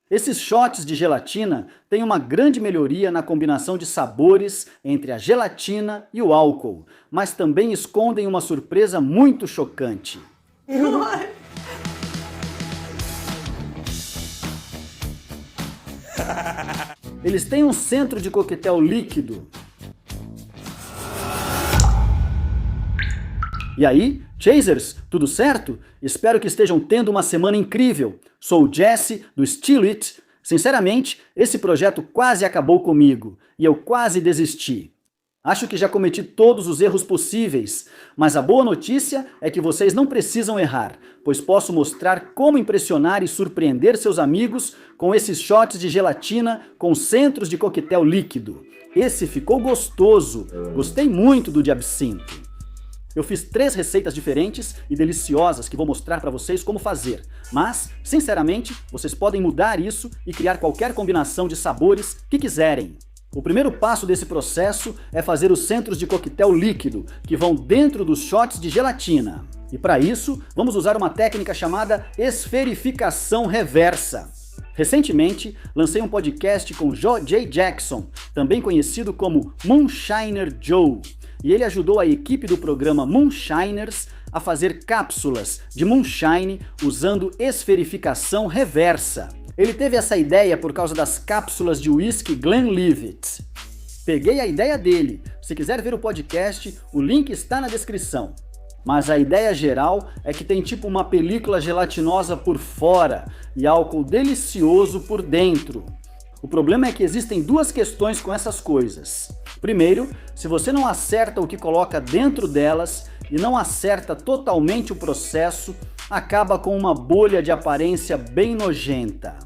Esses shots de gelatina têm uma grande melhoria na combinação de sabores entre a gelatina e o álcool, mas também escondem uma surpresa muito chocante. Eles têm um centro de coquetel líquido. E aí, Chasers, tudo certo? Espero que estejam tendo uma semana incrível. Sou o Jesse, do Steal It. Sinceramente, esse projeto quase acabou comigo, e eu quase desisti. Acho que já cometi todos os erros possíveis, mas a boa notícia é que vocês não precisam errar, pois posso mostrar como impressionar e surpreender seus amigos com esses shots de gelatina com centros de coquetel líquido. Esse ficou gostoso, gostei muito do de absinto. Eu fiz 3 receitas diferentes e deliciosas que vou mostrar para vocês como fazer, mas, sinceramente, vocês podem mudar isso e criar qualquer combinação de sabores que quiserem. O primeiro passo desse processo é fazer os centros de coquetel líquido, que vão dentro dos shots de gelatina. E para isso, vamos usar uma técnica chamada esferificação reversa. Recentemente, lancei um podcast com J. Jackson, também conhecido como Moonshiner Joe, e ele ajudou a equipe do programa Moonshiners a fazer cápsulas de moonshine usando esferificação reversa. Ele teve essa ideia por causa das cápsulas de whisky Glenlivet. Peguei a ideia dele. Se quiser ver o podcast, o link está na descrição. Mas a ideia geral é que tem tipo uma película gelatinosa por fora e álcool delicioso por dentro. O problema é que existem 2 questões com essas coisas. Primeiro, se você não acerta o que coloca dentro delas e não acerta totalmente o processo, acaba com uma bolha de aparência bem nojenta.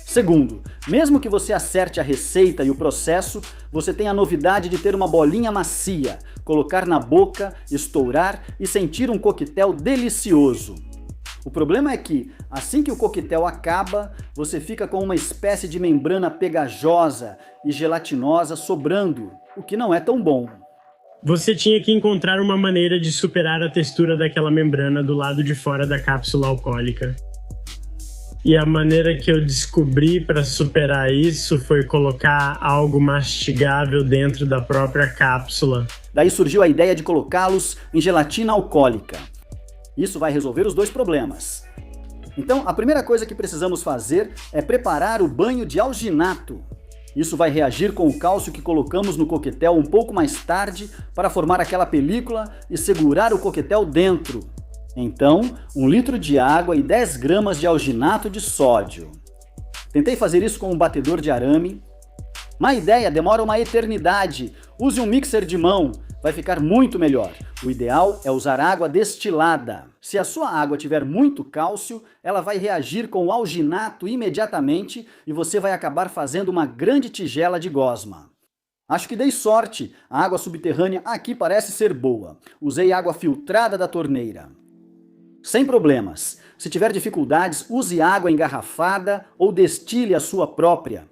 Segundo, mesmo que você acerte a receita e o processo, você tem a novidade de ter uma bolinha macia, colocar na boca, estourar e sentir um coquetel delicioso. O problema é que, assim que o coquetel acaba, você fica com uma espécie de membrana pegajosa e gelatinosa sobrando, o que não é tão bom. Você tinha que encontrar uma maneira de superar a textura daquela membrana do lado de fora da cápsula alcoólica. E a maneira que eu descobri para superar isso foi colocar algo mastigável dentro da própria cápsula. Daí surgiu a ideia de colocá-los em gelatina alcoólica. Isso vai resolver os 2 problemas. Então, a primeira coisa que precisamos fazer é preparar o banho de alginato. Isso vai reagir com o cálcio que colocamos no coquetel um pouco mais tarde para formar aquela película e segurar o coquetel dentro. Então, 1 litro de água e 10 gramas de alginato de sódio. Tentei fazer isso com um batedor de arame. Má ideia, demora uma eternidade. Use um mixer de mão. Vai ficar muito melhor. O ideal é usar água destilada. Se a sua água tiver muito cálcio, ela vai reagir com o alginato imediatamente e você vai acabar fazendo uma grande tigela de gosma. Acho que dei sorte. A água subterrânea aqui parece ser boa. Usei água filtrada da torneira. Sem problemas. Se tiver dificuldades, use água engarrafada ou destile a sua própria.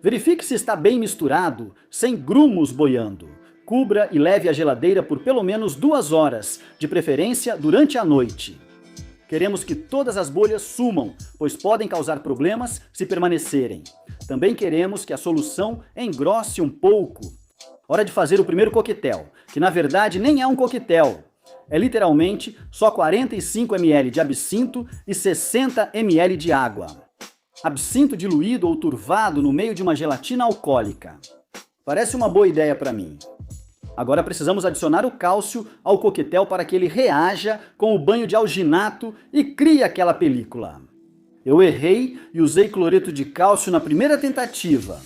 Verifique se está bem misturado, sem grumos boiando. Cubra e leve à geladeira por pelo menos 2 horas, de preferência durante a noite. Queremos que todas as bolhas sumam, pois podem causar problemas se permanecerem. Também queremos que a solução engrosse um pouco. Hora de fazer o primeiro coquetel, que na verdade nem é um coquetel. É literalmente só 45 ml de absinto e 60 ml de água. Absinto diluído ou turvado no meio de uma gelatina alcoólica. Parece uma boa ideia para mim. Agora precisamos adicionar o cálcio ao coquetel para que ele reaja com o banho de alginato e crie aquela película. Eu errei e usei cloreto de cálcio na primeira tentativa.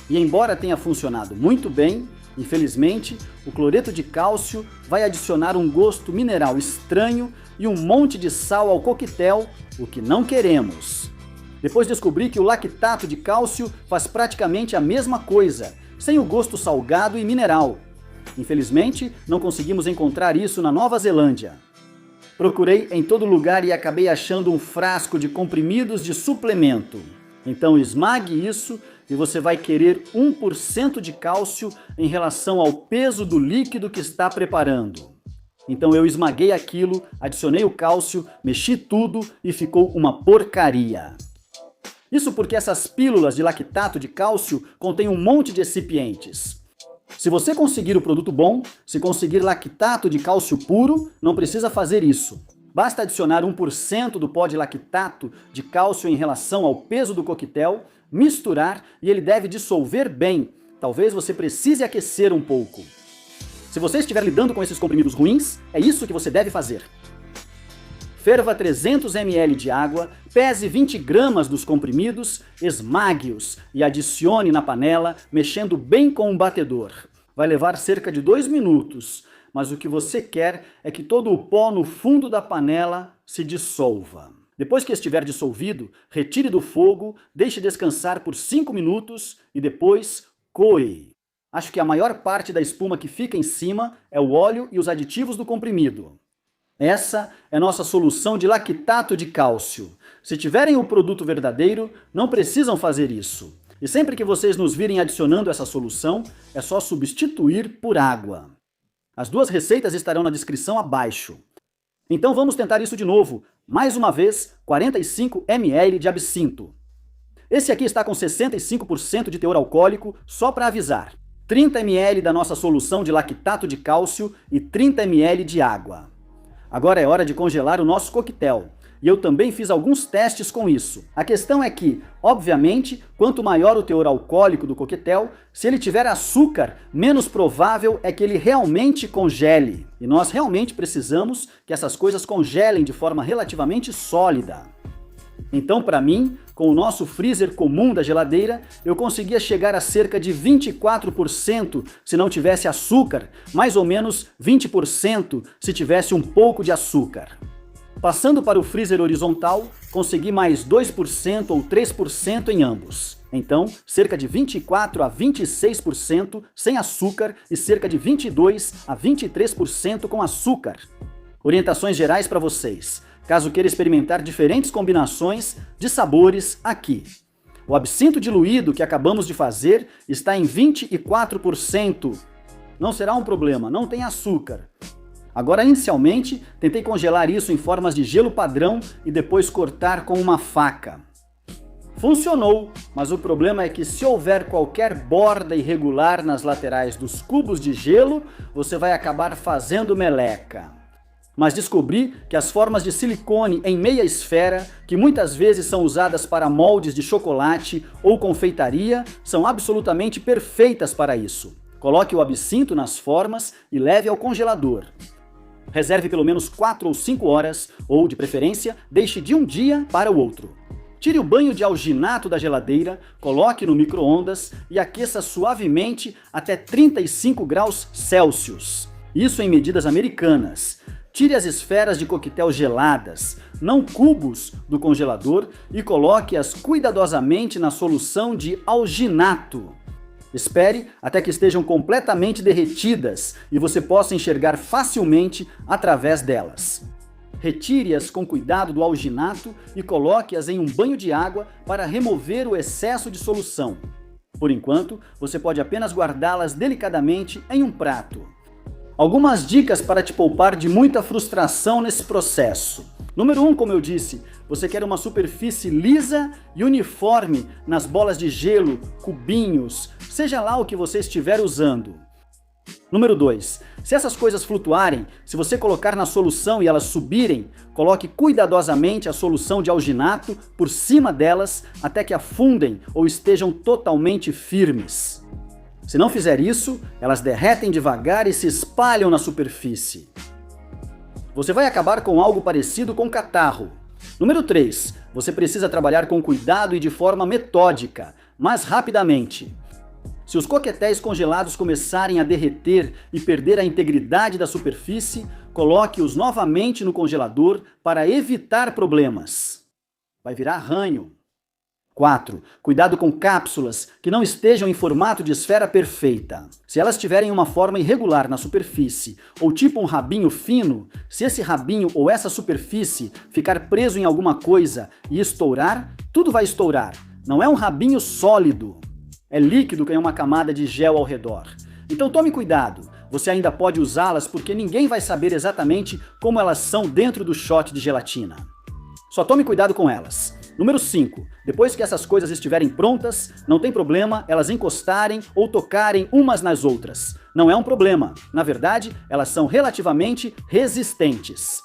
E embora tenha funcionado muito bem, infelizmente, o cloreto de cálcio vai adicionar um gosto mineral estranho e um monte de sal ao coquetel, o que não queremos. Depois descobri que o lactato de cálcio faz praticamente a mesma coisa, sem o gosto salgado e mineral. Infelizmente, não conseguimos encontrar isso na Nova Zelândia. Procurei em todo lugar e acabei achando um frasco de comprimidos de suplemento. Então esmague isso e você vai querer 1% de cálcio em relação ao peso do líquido que está preparando. Então eu esmaguei aquilo, adicionei o cálcio, mexi tudo e ficou uma porcaria. Isso porque essas pílulas de lactato de cálcio contêm um monte de excipientes. Se você conseguir o produto bom, se conseguir lactato de cálcio puro, não precisa fazer isso. Basta adicionar 1% do pó de lactato de cálcio em relação ao peso do coquetel, misturar e ele deve dissolver bem. Talvez você precise aquecer um pouco. Se você estiver lidando com esses comprimidos ruins, é isso que você deve fazer. Ferva 300 ml de água, pese 20 gramas dos comprimidos, esmague-os e adicione na panela, mexendo bem com um batedor. Vai levar cerca de 2 minutos, mas o que você quer é que todo o pó no fundo da panela se dissolva. Depois que estiver dissolvido, retire do fogo, deixe descansar por 5 minutos e depois coe. Acho que a maior parte da espuma que fica em cima é o óleo e os aditivos do comprimido. Essa é nossa solução de lactato de cálcio. Se tiverem o produto verdadeiro, não precisam fazer isso. E sempre que vocês nos virem adicionando essa solução, é só substituir por água. As duas receitas estarão na descrição abaixo. Então vamos tentar isso de novo. Mais uma vez, 45 ml de absinto. Esse aqui está com 65% de teor alcoólico, só para avisar. 30 ml da nossa solução de lactato de cálcio e 30 ml de água. Agora é hora de congelar o nosso coquetel. E eu também fiz alguns testes com isso. A questão é que, obviamente, quanto maior o teor alcoólico do coquetel, se ele tiver açúcar, menos provável é que ele realmente congele. E nós realmente precisamos que essas coisas congelem de forma relativamente sólida. Então, para mim, com o nosso freezer comum da geladeira, eu conseguia chegar a cerca de 24% se não tivesse açúcar, mais ou menos 20% se tivesse um pouco de açúcar. Passando para o freezer horizontal, consegui mais 2% ou 3% em ambos. Então, cerca de 24% a 26% sem açúcar e cerca de 22% a 23% com açúcar. Orientações gerais para vocês. Caso queira experimentar diferentes combinações de sabores aqui. O absinto diluído que acabamos de fazer está em 24%. Não será um problema, não tem açúcar. Agora, inicialmente, tentei congelar isso em formas de gelo padrão e depois cortar com uma faca. Funcionou, mas o problema é que se houver qualquer borda irregular nas laterais dos cubos de gelo, você vai acabar fazendo meleca. Mas descobri que as formas de silicone em meia esfera, que muitas vezes são usadas para moldes de chocolate ou confeitaria, são absolutamente perfeitas para isso. Coloque o absinto nas formas e leve ao congelador. Reserve pelo menos 4 ou 5 horas, ou, de preferência, deixe de um dia para o outro. Tire o banho de alginato da geladeira, coloque no micro-ondas e aqueça suavemente até 35 graus Celsius. Isso em medidas americanas. Tire as esferas de coquetel geladas, não cubos, do congelador e coloque-as cuidadosamente na solução de alginato. Espere até que estejam completamente derretidas e você possa enxergar facilmente através delas. Retire-as com cuidado do alginato e coloque-as em um banho de água para remover o excesso de solução. Por enquanto, você pode apenas guardá-las delicadamente em um prato. Algumas dicas para te poupar de muita frustração nesse processo. Número 1, como eu disse, você quer uma superfície lisa e uniforme nas bolas de gelo, cubinhos, seja lá o que você estiver usando. Número 2, se essas coisas flutuarem, se você colocar na solução e elas subirem, coloque cuidadosamente a solução de alginato por cima delas até que afundem ou estejam totalmente firmes. Se não fizer isso, elas derretem devagar e se espalham na superfície. Você vai acabar com algo parecido com catarro. Número 3. Você precisa trabalhar com cuidado e de forma metódica, mas rapidamente. Se os coquetéis congelados começarem a derreter e perder a integridade da superfície, coloque-os novamente no congelador para evitar problemas. Vai virar ranho. 4. Cuidado com cápsulas que não estejam em formato de esfera perfeita. Se elas tiverem uma forma irregular na superfície, ou tipo um rabinho fino, se esse rabinho ou essa superfície ficar preso em alguma coisa e estourar, tudo vai estourar. Não é um rabinho sólido. É líquido que é uma camada de gel ao redor. Então tome cuidado. Você ainda pode usá-las porque ninguém vai saber exatamente como elas são dentro do shot de gelatina. Só tome cuidado com elas. Número 5. Depois que essas coisas estiverem prontas, não tem problema elas encostarem ou tocarem umas nas outras. Não é um problema. Na verdade, elas são relativamente resistentes.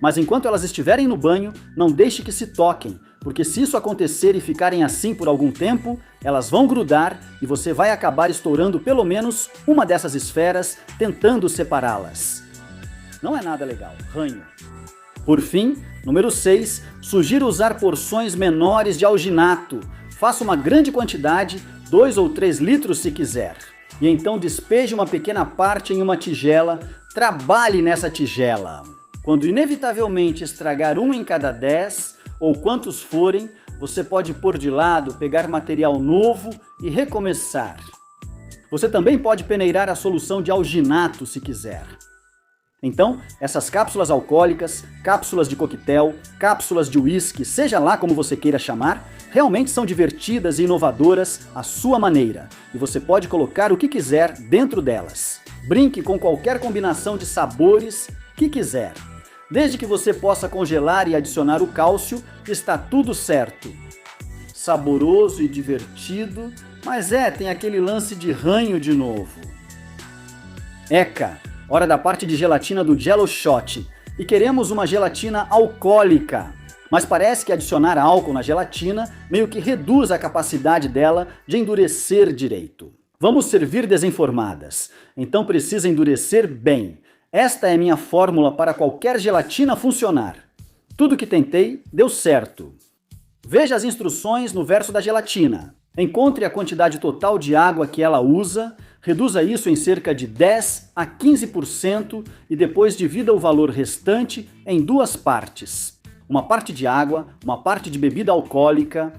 Mas enquanto elas estiverem no banho, não deixe que se toquem, porque se isso acontecer e ficarem assim por algum tempo, elas vão grudar e você vai acabar estourando pelo menos uma dessas esferas tentando separá-las. Não é nada legal, ranho. Por fim, número 6, sugiro usar porções menores de alginato. Faça uma grande quantidade, 2 ou 3 litros se quiser. E então despeje uma pequena parte em uma tigela, trabalhe nessa tigela. Quando inevitavelmente estragar um em cada 10, ou quantos forem, você pode pôr de lado, pegar material novo e recomeçar. Você também pode peneirar a solução de alginato se quiser. Então, essas cápsulas alcoólicas, cápsulas de coquetel, cápsulas de uísque, seja lá como você queira chamar, realmente são divertidas e inovadoras à sua maneira, e você pode colocar o que quiser dentro delas. Brinque com qualquer combinação de sabores que quiser. Desde que você possa congelar e adicionar o cálcio, está tudo certo. Saboroso e divertido, mas tem aquele lance de ranho de novo. Eca! Hora da parte de gelatina do Jello Shot. E queremos uma gelatina alcoólica. Mas parece que adicionar álcool na gelatina meio que reduz a capacidade dela de endurecer direito. Vamos servir desenformadas. Então precisa endurecer bem. Esta é minha fórmula para qualquer gelatina funcionar. Tudo que tentei deu certo. Veja as instruções no verso da gelatina. Encontre a quantidade total de água que ela usa, reduza isso em cerca de 10 a 15% e depois divida o valor restante em 2 partes. Uma parte de água, uma parte de bebida alcoólica.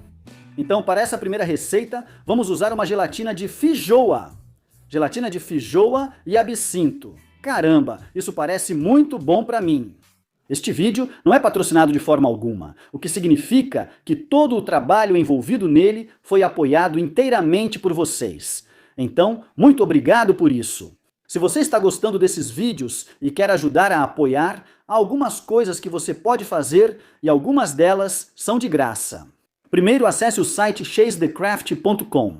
Então, para essa primeira receita, vamos usar uma gelatina de feijoa. Gelatina de feijoa e absinto. Caramba, isso parece muito bom para mim. Este vídeo não é patrocinado de forma alguma, o que significa que todo o trabalho envolvido nele foi apoiado inteiramente por vocês. Então, muito obrigado por isso. Se você está gostando desses vídeos e quer ajudar a apoiar, há algumas coisas que você pode fazer e algumas delas são de graça. Primeiro, acesse o site chasethecraft.com.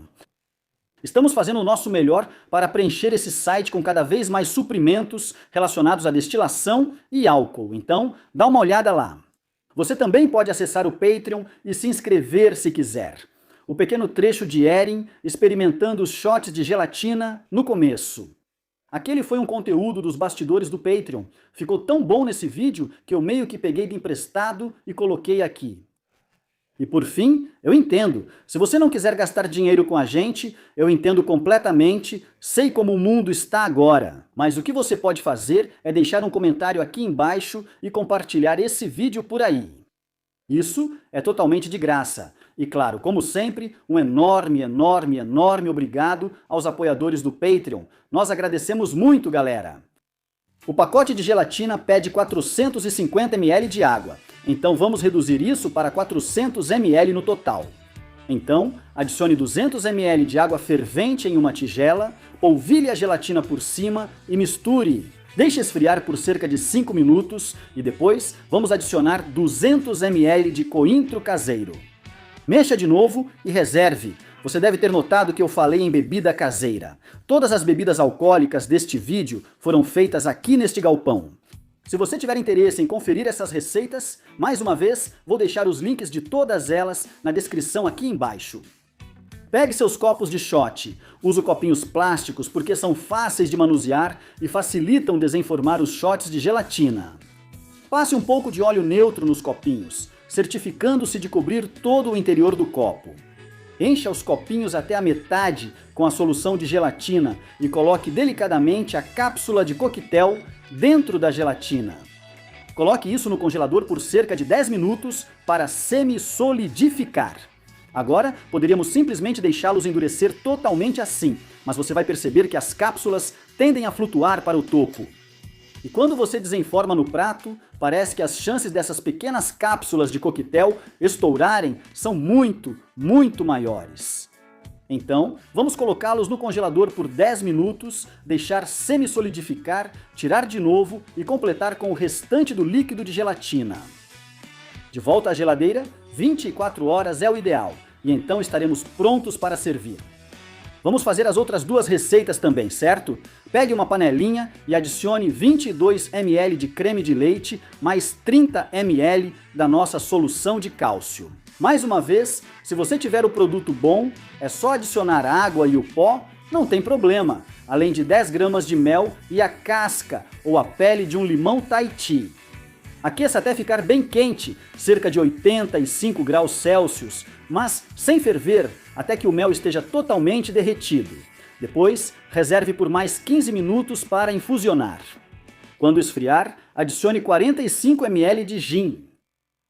Estamos fazendo o nosso melhor para preencher esse site com cada vez mais suprimentos relacionados à destilação e álcool, então dá uma olhada lá. Você também pode acessar o Patreon e se inscrever se quiser. O pequeno trecho de Erin experimentando os shots de gelatina no começo. Aquele foi um conteúdo dos bastidores do Patreon. Ficou tão bom nesse vídeo que eu meio que peguei de emprestado e coloquei aqui. E por fim, eu entendo. Se você não quiser gastar dinheiro com a gente, eu entendo completamente, sei como o mundo está agora. Mas o que você pode fazer é deixar um comentário aqui embaixo e compartilhar esse vídeo por aí. Isso é totalmente de graça. E claro, como sempre, um enorme, enorme, enorme obrigado aos apoiadores do Patreon. Nós agradecemos muito, galera! O pacote de gelatina pede 450 ml de água. Então vamos reduzir isso para 400 ml no total. Então, adicione 200 ml de água fervente em uma tigela, polvilhe a gelatina por cima e misture. Deixe esfriar por cerca de 5 minutos e depois vamos adicionar 200 ml de coentro caseiro. Mexa de novo e reserve. Você deve ter notado que eu falei em bebida caseira. Todas as bebidas alcoólicas deste vídeo foram feitas aqui neste galpão. Se você tiver interesse em conferir essas receitas, mais uma vez, vou deixar os links de todas elas na descrição aqui embaixo. Pegue seus copos de shot. Use copinhos plásticos porque são fáceis de manusear e facilitam desenformar os shots de gelatina. Passe um pouco de óleo neutro nos copinhos, certificando-se de cobrir todo o interior do copo. Encha os copinhos até a metade com a solução de gelatina e coloque delicadamente a cápsula de coquetel dentro da gelatina. Coloque isso no congelador por cerca de 10 minutos para semi-solidificar. Agora, poderíamos simplesmente deixá-los endurecer totalmente assim, mas você vai perceber que as cápsulas tendem a flutuar para o topo. E quando você desenforma no prato, parece que as chances dessas pequenas cápsulas de coquetel estourarem são muito, muito maiores. Então, vamos colocá-los no congelador por 10 minutos, deixar semi-solidificar, tirar de novo e completar com o restante do líquido de gelatina. De volta à geladeira, 24 horas é o ideal, e então estaremos prontos para servir. Vamos fazer as outras duas receitas também, certo? Pegue uma panelinha e adicione 22 ml de creme de leite mais 30 ml da nossa solução de cálcio. Mais uma vez, se você tiver o produto bom, é só adicionar água e o pó, não tem problema, além de 10 gramas de mel e a casca ou a pele de um limão Tahiti. Aqueça até ficar bem quente, cerca de 85 graus Celsius, mas sem ferver, até que o mel esteja totalmente derretido. Depois, reserve por mais 15 minutos para infusionar. Quando esfriar, adicione 45 ml de gin.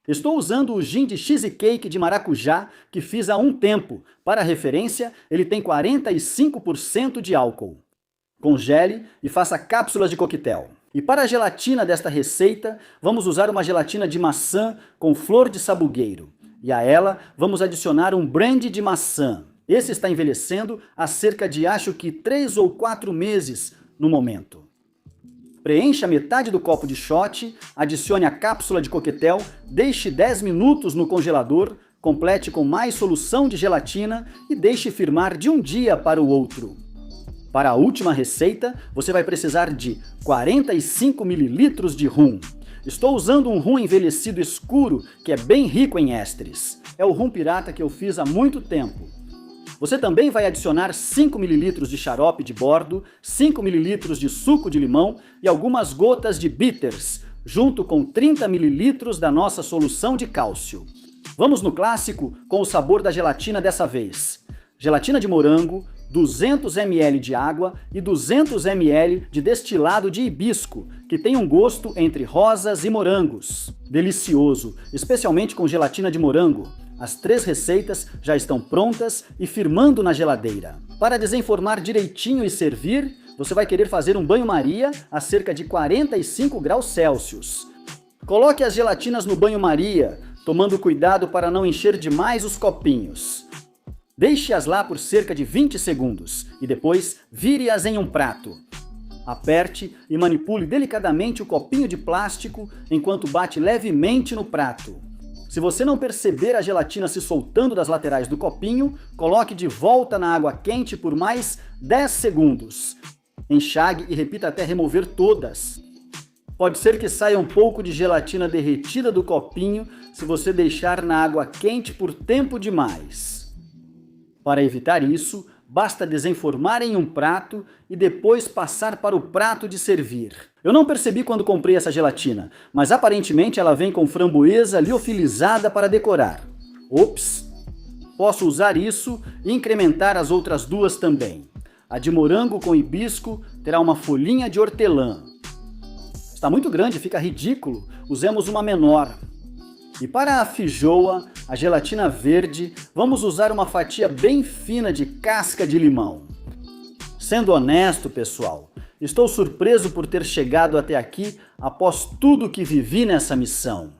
Estou usando o gin de cheesecake de maracujá que fiz há um tempo. Para referência, ele tem 45% de álcool. Congele e faça cápsulas de coquetel. E para a gelatina desta receita, vamos usar uma gelatina de maçã com flor de sabugueiro. E a ela, vamos adicionar um brandy de maçã. Esse está envelhecendo há cerca de, acho que 3 ou 4 meses no momento. Preencha metade do copo de shot, adicione a cápsula de coquetel, deixe 10 minutos no congelador, complete com mais solução de gelatina e deixe firmar de um dia para o outro. Para a última receita, você vai precisar de 45 ml de rum. Estou usando um rum envelhecido escuro que é bem rico em ésteres. É o rum pirata que eu fiz há muito tempo. Você também vai adicionar 5 ml de xarope de bordo, 5 ml de suco de limão e algumas gotas de bitters, junto com 30 ml da nossa solução de cálcio. Vamos no clássico com o sabor da gelatina dessa vez. Gelatina de morango, 200 ml de água e 200 ml de destilado de hibisco, que tem um gosto entre rosas e morangos. Delicioso, especialmente com gelatina de morango. As 3 receitas já estão prontas e firmando na geladeira. Para desenformar direitinho e servir, você vai querer fazer um banho-maria a cerca de 45 graus Celsius. Coloque as gelatinas no banho-maria, tomando cuidado para não encher demais os copinhos. Deixe-as lá por cerca de 20 segundos e depois vire-as em um prato. Aperte e manipule delicadamente o copinho de plástico enquanto bate levemente no prato. Se você não perceber a gelatina se soltando das laterais do copinho, coloque de volta na água quente por mais 10 segundos. Enxague e repita até remover todas. Pode ser que saia um pouco de gelatina derretida do copinho se você deixar na água quente por tempo demais. Para evitar isso, basta desenformar em um prato e depois passar para o prato de servir. Eu não percebi quando comprei essa gelatina, mas aparentemente ela vem com framboesa liofilizada para decorar. Ops! Posso usar isso e incrementar as outras duas também. A de morango com hibisco terá uma folhinha de hortelã. Está muito grande, fica ridículo. Usemos uma menor. E para a feijoa, a gelatina verde, vamos usar uma fatia bem fina de casca de limão. Sendo honesto, pessoal, estou surpreso por ter chegado até aqui após tudo que vivi nessa missão.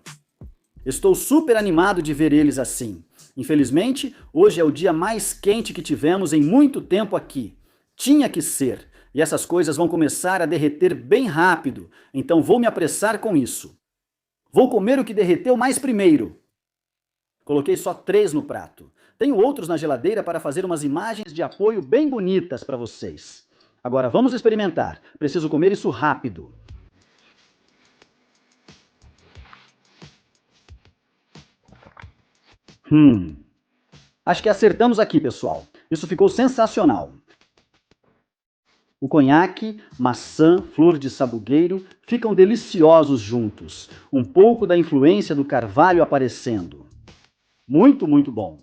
Estou super animado de ver eles assim. Infelizmente, hoje é o dia mais quente que tivemos em muito tempo aqui. Tinha que ser, e essas coisas vão começar a derreter bem rápido, então vou me apressar com isso. Vou comer o que derreteu mais primeiro. Coloquei só 3 no prato. Tenho outros na geladeira para fazer umas imagens de apoio bem bonitas para vocês. Agora vamos experimentar. Preciso comer isso rápido. Acho que acertamos aqui, pessoal. Isso ficou sensacional. O conhaque, maçã, flor de sabugueiro ficam deliciosos juntos. Um pouco da influência do carvalho aparecendo. Muito, muito bom.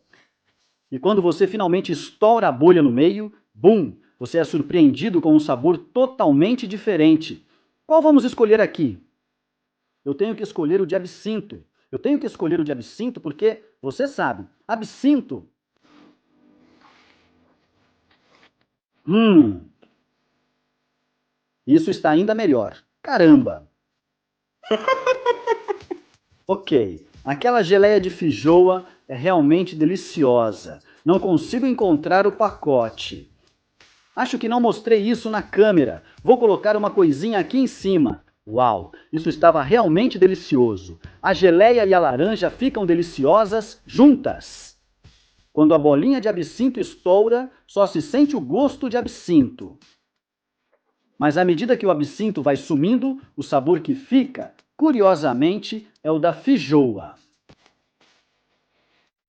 E quando você finalmente estoura a bolha no meio, bum! Você é surpreendido com um sabor totalmente diferente. Qual vamos escolher aqui? Eu tenho que escolher o de absinto. Eu tenho que escolher o de absinto porque, você sabe, absinto... Isso está ainda melhor. Caramba! Ok, aquela geleia de feijoa é realmente deliciosa. Não consigo encontrar o pacote. Acho que não mostrei isso na câmera. Vou colocar uma coisinha aqui em cima. Uau, isso estava realmente delicioso. A geleia e a laranja ficam deliciosas juntas. Quando a bolinha de absinto estoura, só se sente o gosto de absinto. Mas à medida que o absinto vai sumindo, o sabor que fica, curiosamente, é o da feijoa.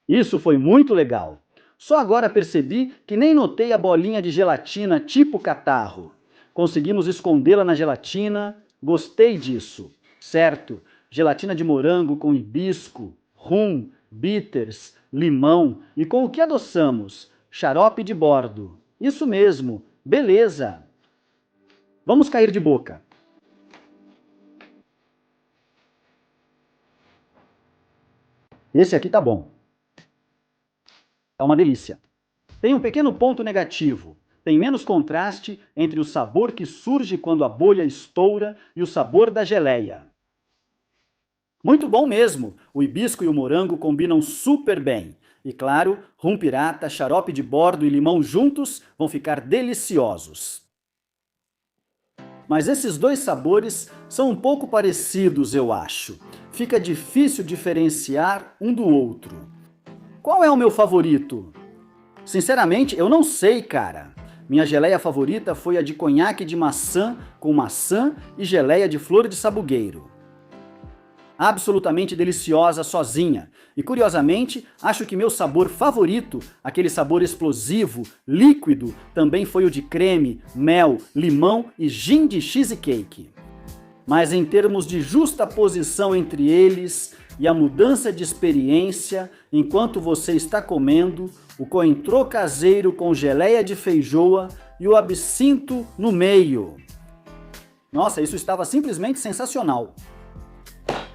Isso foi muito legal. Só agora percebi que nem notei a bolinha de gelatina tipo catarro. Conseguimos escondê-la na gelatina. Gostei disso. Certo, gelatina de morango com hibisco, rum, bitters, limão e com o que adoçamos? Xarope de bordo. Isso mesmo, beleza. Vamos cair de boca. Esse aqui tá bom. É uma delícia. Tem um pequeno ponto negativo. Tem menos contraste entre o sabor que surge quando a bolha estoura e o sabor da geleia. Muito bom mesmo! O hibisco e o morango combinam super bem. E claro, rum pirata, xarope de bordo e limão juntos vão ficar deliciosos. Mas esses dois sabores são um pouco parecidos, eu acho. Fica difícil diferenciar um do outro. Qual é o meu favorito? Sinceramente, eu não sei, cara. Minha geleia favorita foi a de conhaque de maçã com maçã e geleia de flor de sabugueiro. Absolutamente deliciosa sozinha. E curiosamente, acho que meu sabor favorito, aquele sabor explosivo, líquido, também foi o de creme, mel, limão e gin de cheesecake. Mas em termos de justa posição entre eles e a mudança de experiência, enquanto você está comendo, o coentrô caseiro com geleia de feijoa e o absinto no meio. Nossa, isso estava simplesmente sensacional.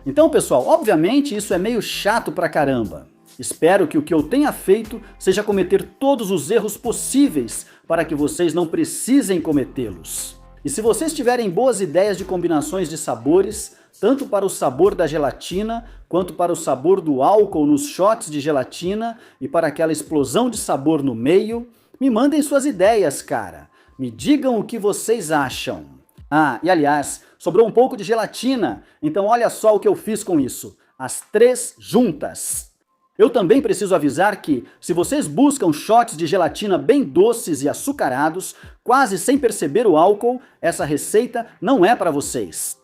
Então, pessoal, obviamente isso é meio chato pra caramba. Espero que o que eu tenha feito seja cometer todos os erros possíveis para que vocês não precisem cometê-los. E se vocês tiverem boas ideias de combinações de sabores, tanto para o sabor da gelatina, quanto para o sabor do álcool nos shots de gelatina e para aquela explosão de sabor no meio, me mandem suas ideias, cara. Me digam o que vocês acham. Ah, e aliás, sobrou um pouco de gelatina, então olha só o que eu fiz com isso. As 3 juntas. Eu também preciso avisar que, se vocês buscam shots de gelatina bem doces e açucarados, quase sem perceber o álcool, essa receita não é para vocês.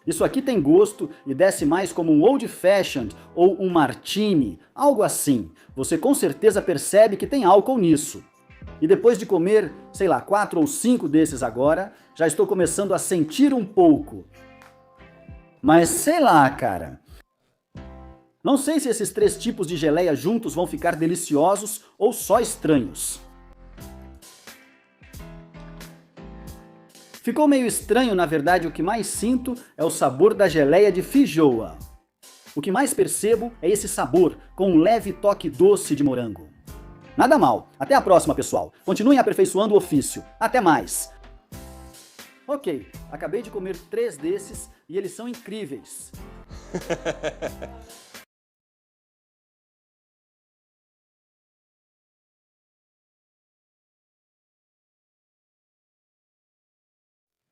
Isso aqui tem gosto e desce mais como um old fashioned ou um martini, algo assim. Você com certeza percebe que tem álcool nisso. E depois de comer, sei lá, 4 ou 5 desses agora, já estou começando a sentir um pouco. Mas sei lá, cara. Não sei se esses 3 tipos de geleia juntos vão ficar deliciosos ou só estranhos. Ficou meio estranho, na verdade, o que mais sinto é o sabor da geleia de feijoa. O que mais percebo é esse sabor, com um leve toque doce de morango. Nada mal. Até a próxima, pessoal. Continuem aperfeiçoando o ofício. Até mais. Ok, acabei de comer 3 desses e eles são incríveis.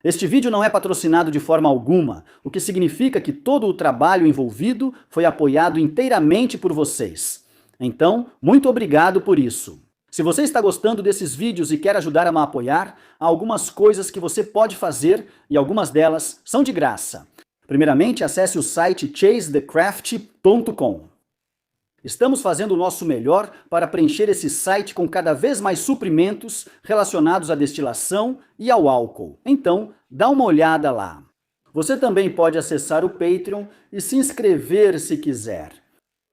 Este vídeo não é patrocinado de forma alguma, o que significa que todo o trabalho envolvido foi apoiado inteiramente por vocês. Então, muito obrigado por isso. Se você está gostando desses vídeos e quer ajudar a me apoiar, há algumas coisas que você pode fazer e algumas delas são de graça. Primeiramente, acesse o site chasethecraft.com. Estamos fazendo o nosso melhor para preencher esse site com cada vez mais suprimentos relacionados à destilação e ao álcool. Então, dá uma olhada lá. Você também pode acessar o Patreon e se inscrever se quiser.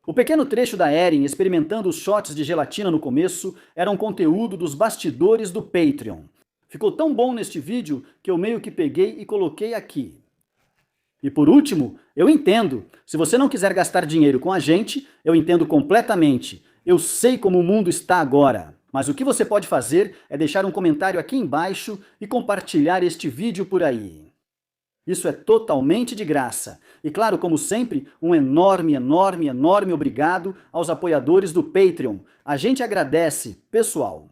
O pequeno trecho da Erin experimentando os shots de gelatina no começo era um conteúdo dos bastidores do Patreon. Ficou tão bom neste vídeo que eu meio que peguei e coloquei aqui. E por último, eu entendo. Se você não quiser gastar dinheiro com a gente, eu entendo completamente. Eu sei como o mundo está agora. Mas o que você pode fazer é deixar um comentário aqui embaixo e compartilhar este vídeo por aí. Isso é totalmente de graça. E claro, como sempre, um enorme, enorme, enorme obrigado aos apoiadores do Patreon. A gente agradece, pessoal.